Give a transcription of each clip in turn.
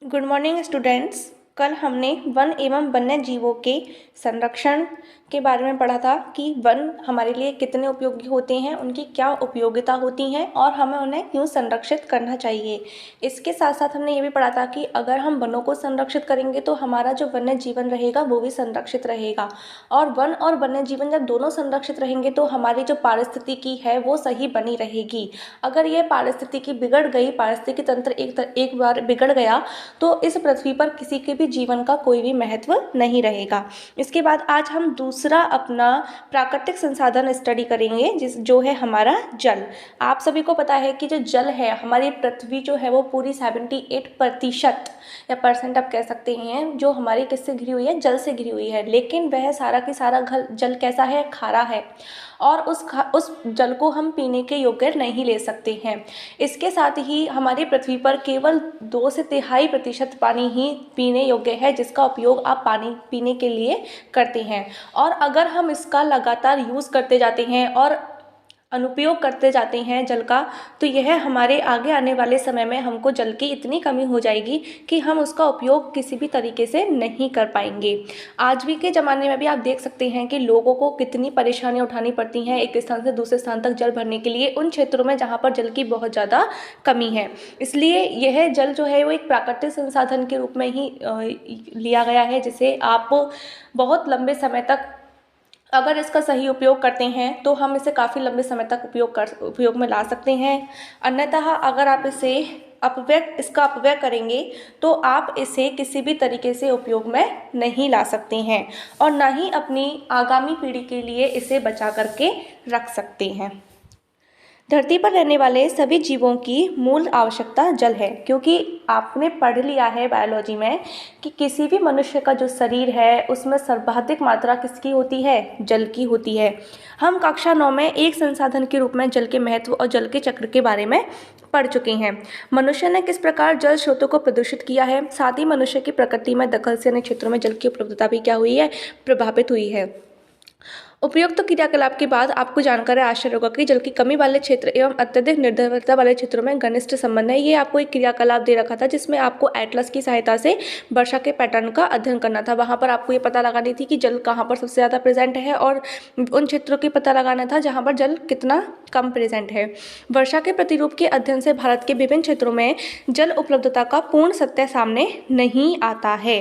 Good morning students. कल हमने one एवं वन्य जीवों के संरक्षण के बारे में पढ़ा था कि वन हमारे लिए कितने उपयोगी होते हैं, उनकी क्या उपयोगिता होती हैं और हमें उन्हें क्यों संरक्षित करना चाहिए। इसके साथ साथ हमने ये भी पढ़ा था कि अगर हम वनों को संरक्षित करेंगे तो हमारा जो वन्य जीवन रहेगा वो भी संरक्षित रहेगा, और वन और वन्य जीवन जब दोनों संरक्षित रहेंगे तो हमारी जो पारिस्थितिकी है वो सही बनी रहेगी। अगर ये पारिस्थितिकी बिगड़ गई, पारिस्थितिकी तंत्र एक बार बिगड़ गया तो इस पृथ्वी पर किसी के भी जीवन का कोई भी महत्व नहीं रहेगा। इसके बाद आज हम दूसरा अपना प्राकृतिक संसाधन स्टडी करेंगे जो है हमारा जल। आप सभी को पता है कि जो जल है, हमारी पृथ्वी जो है वो पूरी 78% या परसेंट आप कह सकते हैं जो हमारी किससे घिरी हुई है, जल से घिरी हुई है। लेकिन वह सारा की सारा जल कैसा है, खारा है, और उस जल को हम पीने के योग्य नहीं ले सकते हैं। इसके साथ ही हमारी पृथ्वी पर केवल 2 से 3.5% पानी ही पीने योग्य है, जिसका उपयोग आप पानी पीने के लिए करते हैं। और अगर हम इसका लगातार यूज़ करते जाते हैं और अनुपयोग करते जाते हैं जल का, तो यह हमारे आगे आने वाले समय में हमको जल की इतनी कमी हो जाएगी कि हम उसका उपयोग किसी भी तरीके से नहीं कर पाएंगे। आज भी के ज़माने में भी आप देख सकते हैं कि लोगों को कितनी परेशानियां उठानी पड़ती हैं एक स्थान से दूसरे स्थान तक जल भरने के लिए, उन क्षेत्रों में जहाँ पर जल की बहुत ज़्यादा कमी है। इसलिए यह जल जो है वो एक प्राकृतिक संसाधन के रूप में ही लिया गया है, जिसे आप बहुत लंबे समय तक अगर इसका सही उपयोग करते हैं तो हम इसे काफ़ी लंबे समय तक उपयोग में ला सकते हैं। अन्यथा अगर आप इसका अपव्यय करेंगे तो आप इसे किसी भी तरीके से उपयोग में नहीं ला सकते हैं और ना ही अपनी आगामी पीढ़ी के लिए इसे बचा करके रख सकते हैं। धरती पर रहने वाले सभी जीवों की मूल आवश्यकता जल है, क्योंकि आपने पढ़ लिया है बायोलॉजी में कि किसी भी मनुष्य का जो शरीर है उसमें सर्वाधिक मात्रा किसकी होती है, जल की होती है। हम कक्षा 9 में एक संसाधन के रूप में जल के महत्व और जल के चक्र के बारे में पढ़ चुके हैं। मनुष्य ने किस प्रकार जल स्रोतों को प्रदूषित किया है, साथ ही मनुष्य की प्रकृति में दखल से अन्य क्षेत्रों में जल की उपलब्धता भी क्या हुई है, प्रभावित हुई है। उपयुक्त क्रियाकलाप के बाद आपको जानकर आश्चर्य होगा कि जल की कमी वाले क्षेत्र एवं अत्यधिक निर्भरता वाले क्षेत्रों में घनिष्ठ संबंध है। ये आपको एक क्रियाकलाप दे रखा था जिसमें आपको एटलस की सहायता से वर्षा के पैटर्न का अध्ययन करना था। वहाँ पर आपको ये पता लगानी थी कि जल कहाँ पर सबसे ज़्यादा प्रेजेंट है और उन क्षेत्रों की पता लगाना था जहाँ पर जल कितना कम प्रेजेंट है। वर्षा के प्रतिरूप के अध्ययन से भारत के विभिन्न क्षेत्रों में जल उपलब्धता का पूर्ण सत्य सामने नहीं आता है।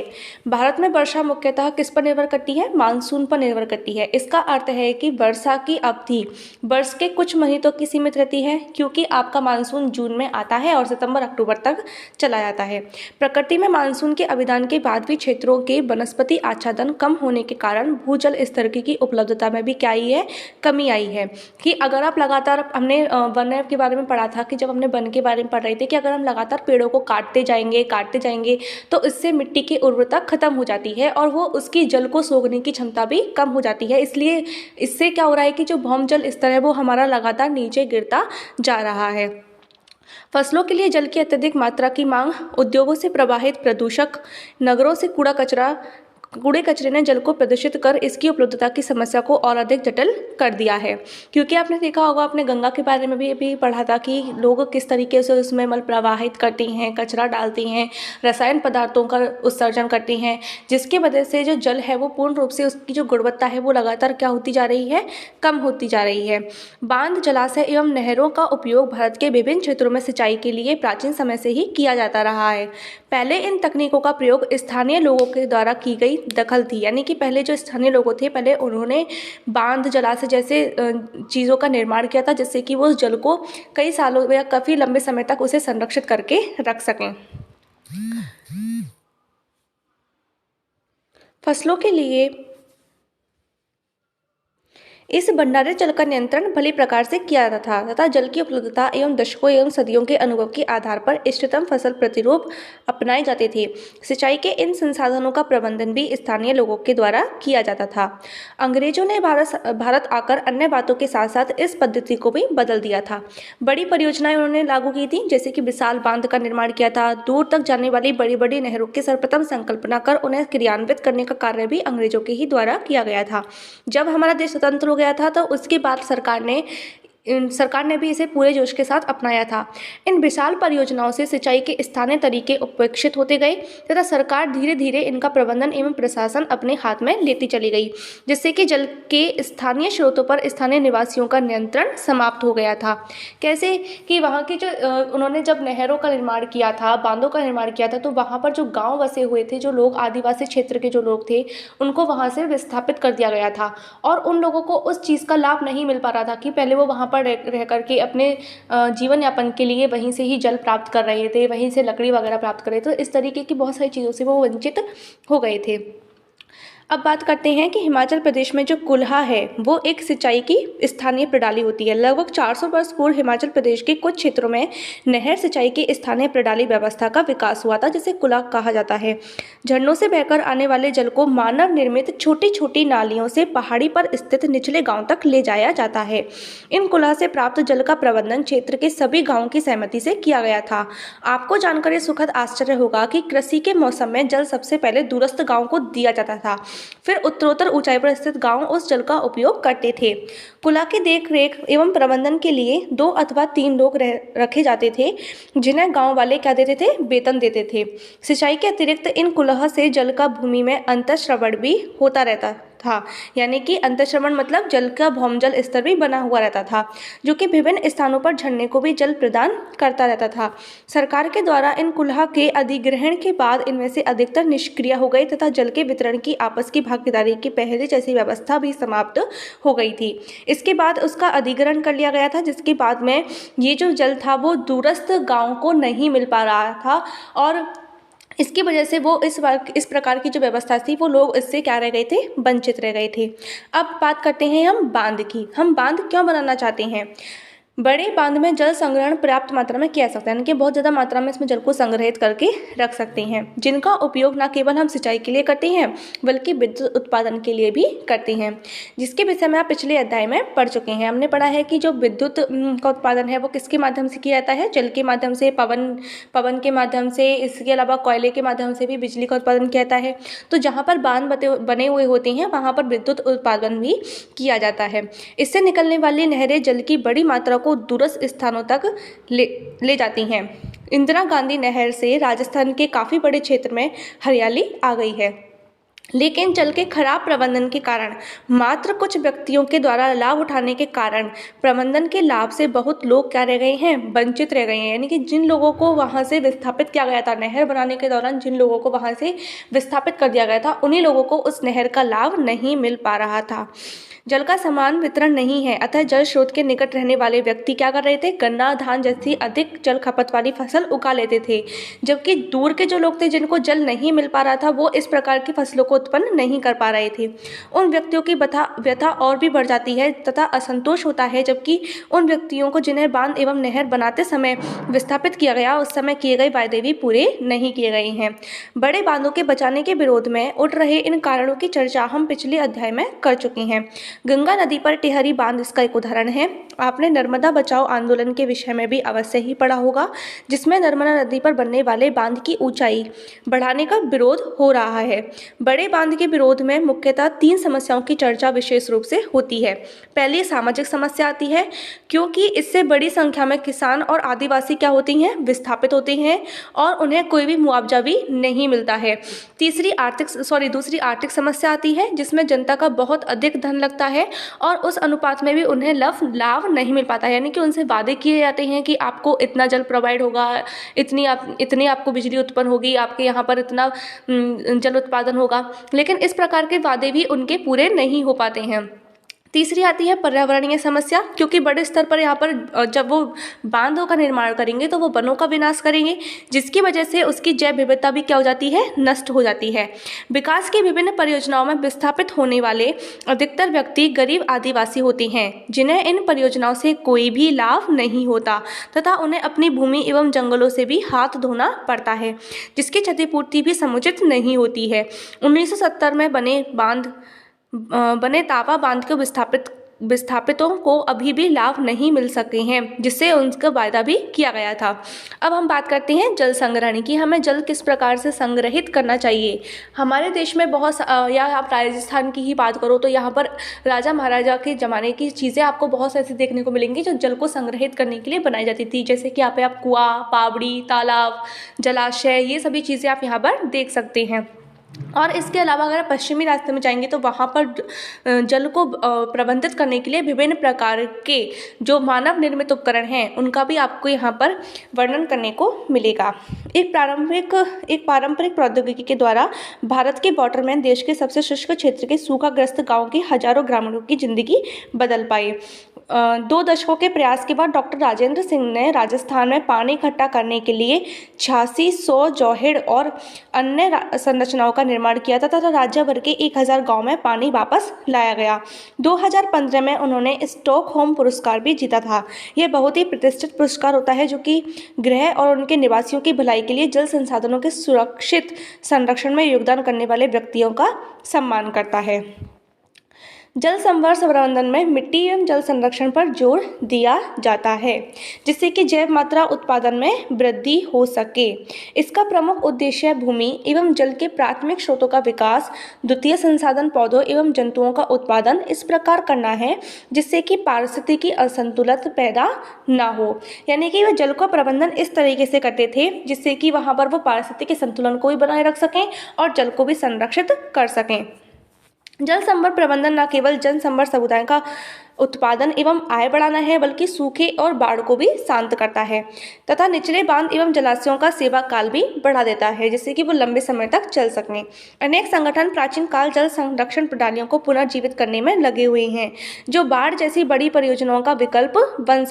भारत में वर्षा मुख्यतः किस पर निर्भर करती है, मानसून पर निर्भर करती है। इसका अर्थ है कि वर्षा की अवधि वर्ष के कुछ महीनों की सीमित रहती है, क्योंकि आपका मानसून जून में आता है और सितंबर अक्टूबर तक चला जाता है। प्रकृति में मानसून के अभिदान के बाद भी क्षेत्रों के वनस्पति आच्छादन कम होने के कारण भूजल स्तर की उपलब्धता में भी क्या आई है, कमी आई है। कि अगर आप लगातार, हमने वन के बारे में पढ़ा था कि जब हमने वन के बारे में पढ़ रहे थे कि अगर हम लगातार पेड़ों को काटते जाएंगे तो इससे मिट्टी की उर्वरता खत्म हो जाती है और वो उसकी जल को सोखने की क्षमता भी कम हो जाती है। इसलिए इससे क्या हो रहा है कि जो भौम जल स्तर है वो हमारा लगातार नीचे गिरता जा रहा है। फसलों के लिए जल की अत्यधिक मात्रा की मांग, उद्योगों से प्रवाहित प्रदूषक, नगरों से कूड़े कचरे ने जल को प्रदूषित कर इसकी उपलब्धता की समस्या को और अधिक जटिल कर दिया है। क्योंकि आपने देखा होगा, आपने गंगा के बारे में भी पढ़ा था कि लोग किस तरीके से उसमें मल प्रवाहित करते हैं, कचरा डालते हैं, रसायन पदार्थों का उत्सर्जन करते हैं, जिसकी वजह से जो जल है वो पूर्ण रूप से उसकी जो गुणवत्ता है वो लगातार क्या होती जा रही है, कम होती जा रही है। बांध, जलाशय एवं नहरों का उपयोग भारत के विभिन्न क्षेत्रों में सिंचाई के लिए प्राचीन समय से ही किया जाता रहा है। पहले इन तकनीकों का प्रयोग स्थानीय लोगों के द्वारा की गई दखल थी, यानी कि पहले जो स्थानीय लोग थे पहले उन्होंने बांध, जलाशय जैसे चीज़ों का निर्माण किया था, जिससे कि वो उस जल को कई सालों या काफ़ी लंबे समय तक उसे संरक्षित करके रख सकें। फसलों के लिए इस भंडारित जल का नियंत्रण भली प्रकार से किया जाता था तथा जल की उपलब्धता एवं दशकों एवं सदियों के अनुभव के आधार पर इष्टतम फसल प्रतिरूप अपनाए जाते थे। सिंचाई के इन संसाधनों का प्रबंधन भी स्थानीय लोगों के द्वारा किया जाता था। अंग्रेजों ने भारत आकर अन्य बातों के साथ साथ इस पद्धति को भी बदल दिया था। बड़ी परियोजनाएं उन्होंने लागू की थी, जैसे कि विशाल बांध का निर्माण किया था। दूर तक जाने वाली बड़ी बड़ी नहरों की सर्वप्रथम संकल्पना कर उन्हें क्रियान्वित करने का कार्य भी अंग्रेजों के ही द्वारा किया गया था। जब हमारा देश स्वतंत्र हो गया था तो उसके बाद सरकार ने सरकार ने भी इसे पूरे जोश के साथ अपनाया था। इन विशाल परियोजनाओं से सिंचाई के स्थानीय तरीके उपेक्षित होते गए तथा सरकार धीरे धीरे इनका प्रबंधन एवं प्रशासन अपने हाथ में लेती चली गई, जिससे कि जल के स्थानीय स्रोतों पर स्थानीय निवासियों का नियंत्रण समाप्त हो गया था। कैसे कि वहाँ की जो उन्होंने जब नहरों का निर्माण किया था, बांधों का निर्माण किया था, तो वहाँ पर जो गाँव बसे हुए थे, जो लोग आदिवासी क्षेत्र के जो लोग थे, उनको वहाँ से विस्थापित कर दिया गया था और उन लोगों को उस चीज़ का लाभ नहीं मिल पा रहा था कि पहले वो वहाँ पर रह करके अपने जीवन यापन के लिए वहीं से ही जल प्राप्त कर रहे थे, वहीं से लकड़ी वगैरह प्राप्त कर रहे थे। तो इस तरीके की बहुत सारी चीज़ों से वो वंचित हो गए थे। अब बात करते हैं कि हिमाचल प्रदेश में जो कुल्हा है वो एक सिंचाई की स्थानीय प्रणाली होती है। लगभग 400 वर्ष पूर्व हिमाचल प्रदेश के कुछ क्षेत्रों में नहर सिंचाई की स्थानीय प्रणाली व्यवस्था का विकास हुआ था, जिसे कुल्हा कहा जाता है। झरनों से बहकर आने वाले जल को मानव निर्मित छोटी छोटी नालियों से पहाड़ी पर स्थित निचले गाँव तक ले जाया जाता है। इन कुल्हा से प्राप्त जल का प्रबंधन क्षेत्र के सभी गाँवों की सहमति से किया गया था। आपको जानकर ये सुखद आश्चर्य होगा कि कृषि के मौसम में जल सबसे पहले दूरस्थ गाँव को दिया जाता था, फिर उत्तरोत्तर ऊंचाई पर स्थित गांव उस जल का उपयोग करते थे। कुल्हा की देख रेख एवं प्रबंधन के लिए 2 अथवा 3 लोग रखे जाते थे, जिन्हें गांव वाले क्या देते थे? वेतन देते थे। सिंचाई के अतिरिक्त इन कुल्हा से जल का भूमि में अंतःश्रवण भी होता रहता था, यानी कि अंतःश्रवण मतलब जल का भौमजल स्तर भी बना हुआ रहता था, जो कि विभिन्न स्थानों पर झरने को भी जल प्रदान करता रहता था। सरकार के द्वारा इन कुल्हा के अधिग्रहण के बाद इनमें से अधिकतर निष्क्रिय हो गए तथा जल के वितरण की आपस की भागीदारी की पहले जैसी व्यवस्था भी समाप्त हो गई थी। इसके बाद उसका अधिग्रहण कर लिया गया था, जिसके बाद में ये जो जल था वो दूरस्थ गाँव को नहीं मिल पा रहा था और इसकी वजह से वो इस प्रकार की जो व्यवस्था थी वो लोग इससे क्या रह गए थे? वंचित रह गए थे। अब बात करते हैं हम बांध की। हम बांध क्यों बनाना चाहते हैं? बड़े बांध में जल संग्रहण पर्याप्त मात्रा में किया जा सकता है, यानी कि बहुत ज़्यादा मात्रा में इसमें जल को संग्रहित करके रख सकते हैं, जिनका उपयोग न केवल हम सिंचाई के लिए करते हैं बल्कि विद्युत उत्पादन के लिए भी करते हैं, जिसके विषय में आप पिछले अध्याय में पढ़ चुके हैं। हमने पढ़ा है कि जो विद्युत का उत्पादन है वो किसके माध्यम से किया जाता है? जल के माध्यम से, पवन के माध्यम से, इसके अलावा कोयले के माध्यम से भी बिजली का उत्पादन किया जाता है। तो जहाँ पर बांध बने हुए होते हैं वहाँ पर विद्युत उत्पादन भी किया जाता है। इससे निकलने वाली नहरें जल की बड़ी मात्रा को दूरस्थ स्थानों तक ले जाती हैं। इंदिरा गांधी नहर से राजस्थान के काफ़ी बड़े क्षेत्र में हरियाली आ गई है, लेकिन जल के खराब प्रबंधन के कारण, मात्र कुछ व्यक्तियों के द्वारा लाभ उठाने के कारण प्रबंधन के लाभ से बहुत लोग क्या रह गए हैं? वंचित रह गए हैं। यानी कि जिन लोगों को वहाँ से विस्थापित किया गया था, नहर बनाने के दौरान जिन लोगों को वहाँ से विस्थापित कर दिया गया था, उन्हीं लोगों को उस नहर का लाभ नहीं मिल पा रहा था। जल का समान वितरण नहीं है, अतः जल स्रोत के निकट रहने वाले व्यक्ति क्या कर रहे थे? गन्ना, धान जैसी अधिक जल खपत वाली फसल उगा लेते थे, जबकि दूर के जो लोग थे जिनको जल नहीं मिल पा रहा था वो इस प्रकार की फसलों को उत्पन्न नहीं कर पा रहे थे। उन व्यक्तियों की व्यथा और भी बढ़ जाती है तथा असंतोष होता है, जबकि उन व्यक्तियों को जिन्हें बांध एवं नहर बनाते समय विस्थापित किया गया, उस समय किए गए वायदे भी पूरे नहीं किए गए हैं। बड़े बांधों के बचाने के विरोध में उठ रहे इन कारणों की चर्चा हम पिछले अध्याय में कर चुके हैं। गंगा नदी पर टिहरी बांध इसका एक उदाहरण है। आपने नर्मदा बचाओ आंदोलन के विषय में भी अवश्य ही पढ़ा होगा, जिसमें नर्मदा नदी पर बनने वाले बांध की ऊंचाई बढ़ाने का विरोध हो रहा है। बड़े बांध के विरोध में मुख्यतः 3 समस्याओं की चर्चा विशेष रूप से होती है। पहली सामाजिक समस्या आती है, क्योंकि इससे बड़ी संख्या में किसान और आदिवासी क्या होती हैं? विस्थापित होते हैं और उन्हें कोई भी मुआवजा भी नहीं मिलता है। दूसरी आर्थिक समस्या आती है, जिसमें जनता का बहुत अधिक धन लगता है और उस अनुपात में भी उन्हें लाभ नहीं मिल पाता है। यानी कि उनसे वादे किए जाते हैं कि आपको इतना जल प्रोवाइड होगा, इतनी आपको बिजली उत्पन्न होगी, आपके यहाँ पर इतना जल उत्पादन होगा, लेकिन इस प्रकार के वादे भी उनके पूरे नहीं हो पाते हैं। तीसरी आती है पर्यावरणीय समस्या, क्योंकि बड़े स्तर पर यहाँ पर जब वो बांधों का निर्माण करेंगे तो वो वनों का विनाश करेंगे, जिसकी वजह से उसकी जैव विविधता भी क्या हो जाती है? नष्ट हो जाती है। विकास की विभिन्न परियोजनाओं में विस्थापित होने वाले अधिकतर व्यक्ति गरीब आदिवासी होते हैं, जिन्हें इन परियोजनाओं से कोई भी लाभ नहीं होता तथा उन्हें अपनी भूमि एवं जंगलों से भी हाथ धोना पड़ता है, जिसकी क्षतिपूर्ति भी समुचित नहीं होती है। 1970 में बने तावा बांध को विस्थापित विस्थापितों को अभी भी लाभ नहीं मिल सके हैं, जिससे उनका वायदा भी किया गया था। अब हम बात करते हैं जल संग्रहण की, हमें जल किस प्रकार से संग्रहित करना चाहिए। हमारे देश में या आप राजस्थान की ही बात करो तो यहाँ पर राजा महाराजा के ज़माने की चीज़ें आपको बहुत ऐसी देखने को मिलेंगी जो जल को संग्रहित करने के लिए बनाई जाती थी, जैसे कि यहाँ पे आप कुआं, पावड़ी, तालाब, जलाशय, ये सभी चीज़ें आप यहाँ पर देख सकते हैं। और इसके अलावा अगर आप पश्चिमी रास्ते में जाएंगे तो वहाँ पर जल को प्रबंधित करने के लिए विभिन्न प्रकार के जो मानव निर्मित उपकरण हैं उनका भी आपको यहाँ पर वर्णन करने को मिलेगा। एक पारंपरिक प्रौद्योगिकी के द्वारा भारत के वाटरमैन देश के सबसे शुष्क क्षेत्र के सूखाग्रस्त गाँव के हजारों ग्रामीणों की जिंदगी बदल पाए। 2 दशकों के प्रयास के बाद डॉक्टर राजेंद्र सिंह ने राजस्थान में पानी इकट्ठा करने के लिए 8600 जोहेड़ और अन्य संरचनाओं का निर्माण किया था तथा राज्य भर के 1000 गांव में पानी वापस लाया गया। 2015 में उन्होंने स्टॉकहोम पुरस्कार भी जीता था। यह बहुत ही प्रतिष्ठित पुरस्कार होता है जो कि गृह और उनके निवासियों की भलाई के लिए जल संसाधनों के सुरक्षित संरक्षण में योगदान करने वाले व्यक्तियों का सम्मान करता है। जल संवर्धन प्रबंधन में मिट्टी एवं जल संरक्षण पर जोर दिया जाता है जिससे कि जैव मात्रा उत्पादन में वृद्धि हो सके। इसका प्रमुख उद्देश्य भूमि एवं जल के प्राथमिक स्रोतों का विकास, द्वितीय संसाधन पौधों एवं जंतुओं का उत्पादन इस प्रकार करना है जिससे कि पारिस्थितिकी असंतुलन पैदा ना हो। यानी कि वह जल का प्रबंधन इस तरीके से करते थे जिससे कि वहाँ पर वो पारिस्थितिकी संतुलन को भी बनाए रख सकें और जल को भी संरक्षित कर सकें। जल संवर्धन प्रबंधन न केवल जन संवर्धन समुदाय का उत्पादन एवं आय बढ़ाना है बल्कि सूखे और बाढ़ को भी शांत करता है तथा निचले बांध एवं जलाशयों का सेवा काल भी बढ़ा देता है जिससे कि वो लंबे समय तक चल सकें। अनेक संगठन प्राचीन काल जल संरक्षण प्रणालियों को पुनर्जीवित करने में लगे हुए हैं जो बाढ़ जैसी बड़ी परियोजनाओं का विकल्प बन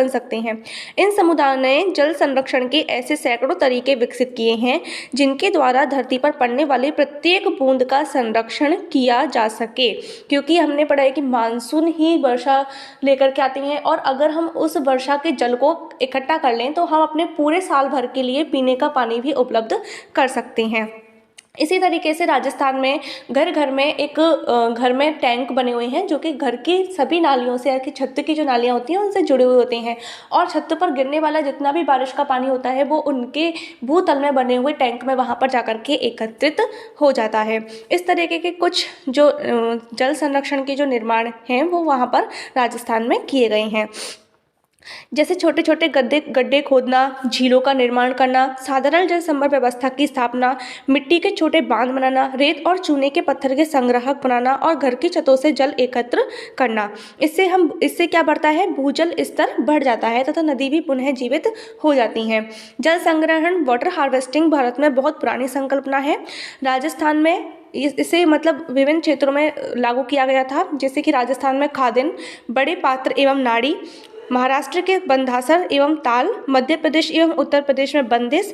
सकते हैं। इन समुदायों ने जल संरक्षण के ऐसे सैकड़ों तरीके विकसित किए हैं जिनके द्वारा धरती पर पड़ने वाली प्रत्येक बूंद का संरक्षण किया जा सके, क्योंकि हमने पढ़ा है कि मानसून ही वर्षा लेकर के आती है और अगर हम उस वर्षा के जल को इकट्ठा कर लें तो हम अपने पूरे साल भर के लिए पीने का पानी भी उपलब्ध कर सकते हैं। इसी तरीके से राजस्थान में घर में टैंक बने हुए हैं जो कि घर की सभी नालियों से या कि छत की जो नालियाँ होती हैं उनसे जुड़े हुए होते हैं और छत पर गिरने वाला जितना भी बारिश का पानी होता है वो उनके भूतल में बने हुए टैंक में वहाँ पर जाकर के एकत्रित हो जाता है। इस तरीके के कुछ जो जल संरक्षण के जो निर्माण हैं वो वहाँ पर राजस्थान में किए गए हैं, जैसे छोटे छोटे गड्ढे खोदना, झीलों का निर्माण करना, साधारण जल संभर व्यवस्था की स्थापना, मिट्टी के छोटे बांध बनाना, रेत और चूने के पत्थर के संग्राहक बनाना और घर की छतों से जल एकत्र करना। इससे क्या बढ़ता है, भूजल स्तर बढ़ जाता है तथा नदी भी पुनः जीवित हो जाती हैं। जल संग्रहण वाटर हार्वेस्टिंग भारत में बहुत पुरानी संकल्पना है। राजस्थान में इसे विभिन्न क्षेत्रों में लागू किया गया था, जैसे कि राजस्थान में खादिन, बड़े पात्र एवं नाड़ी, महाराष्ट्र के बंधासर एवं ताल, मध्य प्रदेश एवं उत्तर प्रदेश में बंदिश,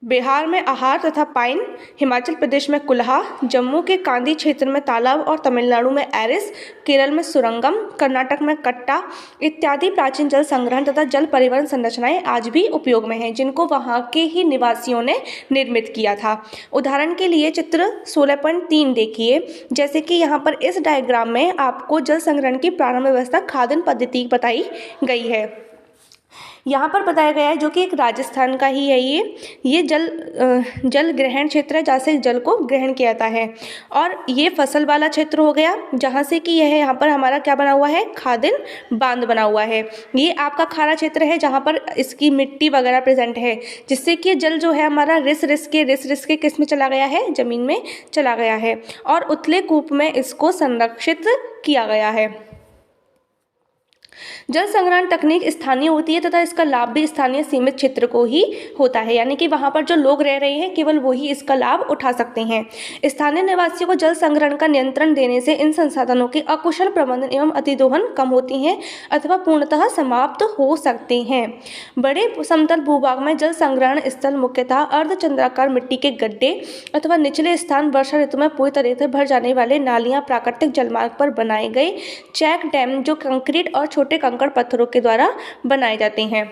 बिहार में आहार तथा पाइन, हिमाचल प्रदेश में कुल्हा, जम्मू के कांदी क्षेत्र में तालाब और तमिलनाडु में एरिस, केरल में सुरंगम, कर्नाटक में कट्टा इत्यादि प्राचीन जल संग्रहण तथा जल परिवहन संरचनाएं आज भी उपयोग में हैं जिनको वहां के ही निवासियों ने निर्मित किया था। उदाहरण के लिए चित्र 16.3 देखिए, जैसे कि यहाँ पर इस डायग्राम में आपको जल संग्रहण की प्रारंभ व्यवस्था खादन पद्धति बताई गई है। यहाँ पर बताया गया है जो कि एक राजस्थान का ही है। ये जल ग्रहण क्षेत्र है जहाँ से जल को ग्रहण किया जाता है और ये फसल वाला क्षेत्र हो गया जहाँ से कि यह यहाँ पर हमारा क्या बना हुआ है, खादिन बांध बना हुआ है। ये आपका खारा क्षेत्र है जहाँ पर इसकी मिट्टी वगैरह प्रेजेंट है जिससे कि जल जो है हमारा रिस रिस के किस में चला गया है, जमीन में चला गया है और उथले कूप में इसको संरक्षित किया गया है। जल संग्रहण तकनीक स्थानीय होती है तथा इसका लाभ भी स्थानीय सीमित क्षेत्र को ही होता है, यानी कि वहाँ पर जो लोग रह रहे हैं केवल वो ही इसका लाभ उठा सकते हैं। स्थानीय निवासियों को जल संग्रहण का नियंत्रण देने से इन संसाधनों के अकुशल प्रबंधन एवं अतिदोहन कम होती हैं अथवा पूर्णतः समाप्त हो सकते हैं। बड़े समतल भूभाग में जल संग्रहण स्थल मुख्यतः अर्धचंद्राकार मिट्टी के गड्ढे अथवा निचले स्थान वर्षा ऋतु में पूरी तरह से भर जाने वाले नालियाँ, प्राकृतिक जलमार्ग पर बनाए गए चेक डैम जो कंक्रीट और छोटे कंकड़ पत्थरों के द्वारा बनाए जाते हैं।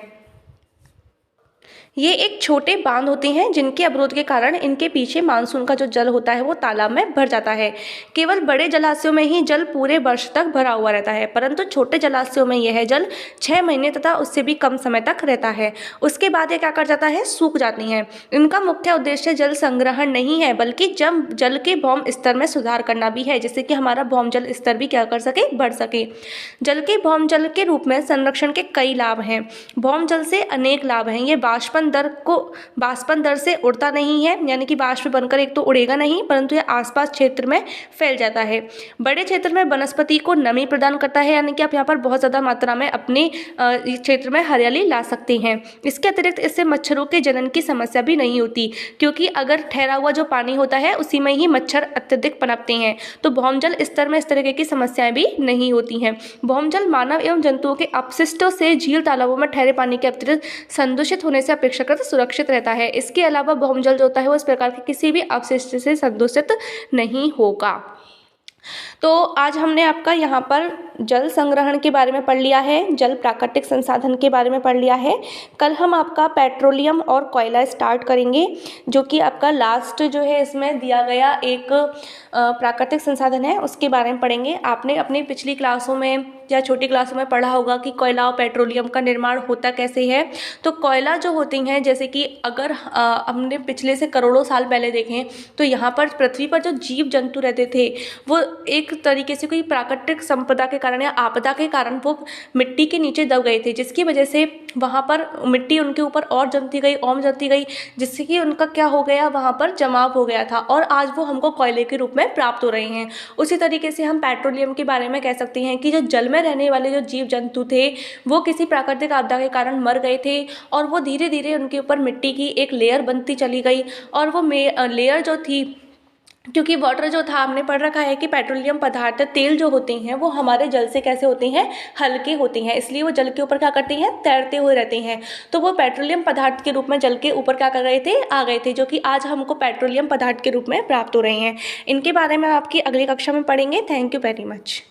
ये एक छोटे बांध होते हैं जिनके अवरोध के कारण इनके पीछे मानसून का जो जल होता है वो तालाब में भर जाता है। केवल बड़े जलाशयों में ही जल पूरे वर्ष तक भरा हुआ रहता है, परंतु छोटे जलाशयों में यह जल 6 महीने तथा उससे भी कम समय तक रहता है। उसके बाद ये क्या कर जाता है, सूख जाती हैं। इनका मुख्य उद्देश्य जल संग्रहण नहीं है, बल्कि जल के भौम स्तर में सुधार करना भी है, जिससे कि हमारा भौम जल स्तर भी क्या कर सके, बढ़ सके। जल के भौम जल के रूप में संरक्षण के कई लाभ हैं। भौम जल से अनेक लाभ हैं। ये वाष्पन दर से उड़ता नहीं है, यानी कि वाष्प बनकर एक तो उड़ेगा नहीं, परंतु यह आसपास क्षेत्र में फैल जाता है। बड़े क्षेत्र में वनस्पति को नमी प्रदान करता है, यानी कि आप यहाँ पर बहुत ज़्यादा मात्रा में अपने क्षेत्र में हरियाली ला सकते हैं। इसके अतिरिक्त इससे मच्छरों के जनन की समस्या भी नहीं होती, क्योंकि अगर ठहरा हुआ जो पानी होता है उसी में ही मच्छर अत्यधिक पनपते हैं, तो भौमजल स्तर में इस तरह की समस्याएं भी नहीं होती हैं। भौमजल मानव एवं जंतुओं के अपशिष्टों से झील तालाबों में ठहरे पानी के अतिरिक्त संदूषित होने से अपेक्षाकृत सुरक्षित रहता है। इसके अलावा भौमजल जो होता है वो इस प्रकार के किसी भी अपशिष्ट से संदूषित नहीं होगा। तो आज हमने आपका यहाँ पर जल संग्रहण के बारे में पढ़ लिया है, जल प्राकृतिक संसाधन के बारे में पढ़ लिया है। कल हम आपका पेट्रोलियम और कोयला स्टार्ट करेंगे, जो कि आपका लास्ट जो है इसमें दिया गया एक प्राकृतिक संसाधन है, उसके बारे में पढ़ेंगे। आपने अपनी पिछली क्लासों में या छोटी क्लासों में पढ़ा होगा कि कोयला और पेट्रोलियम का निर्माण होता कैसे है। तो कोयला जो होती हैं, जैसे कि अगर हमने पिछले से करोड़ों साल पहले देखें तो यहाँ पर पृथ्वी पर जो जीव जंतु रहते थे वो एक तरीके से कोई प्राकृतिक संपदा के कारण या आपदा के कारण वो मिट्टी के नीचे दब गए थे, जिसकी वजह से वहाँ पर मिट्टी उनके ऊपर और जमती गई, जिससे कि उनका क्या हो गया, वहाँ पर जमाव हो गया था, और आज वो हमको कोयले के रूप में प्राप्त हो रहे हैं। उसी तरीके से हम पेट्रोलियम के बारे में कह सकते हैं कि जो जल में रहने वाले जो जीव जंतु थे वो किसी प्राकृतिक आपदा के कारण मर गए थे, और वो धीरे धीरे उनके ऊपर मिट्टी की एक लेयर बनती चली गई, और वो लेयर जो थी, क्योंकि वाटर जो था हमने पढ़ रखा है कि पेट्रोलियम पदार्थ तेल जो होते हैं वो हमारे जल से कैसे होते हैं, हल्के होते हैं, इसलिए वो जल के ऊपर क्या करते हैं, तैरते हुए रहते हैं। तो वो पेट्रोलियम पदार्थ के रूप में जल के ऊपर क्या कर गए थे, आ गए थे, जो कि आज हमको पेट्रोलियम पदार्थ के रूप में प्राप्त हो रहे हैं। इनके बारे में आपकी अगली कक्षा में पढ़ेंगे। Thank you very much.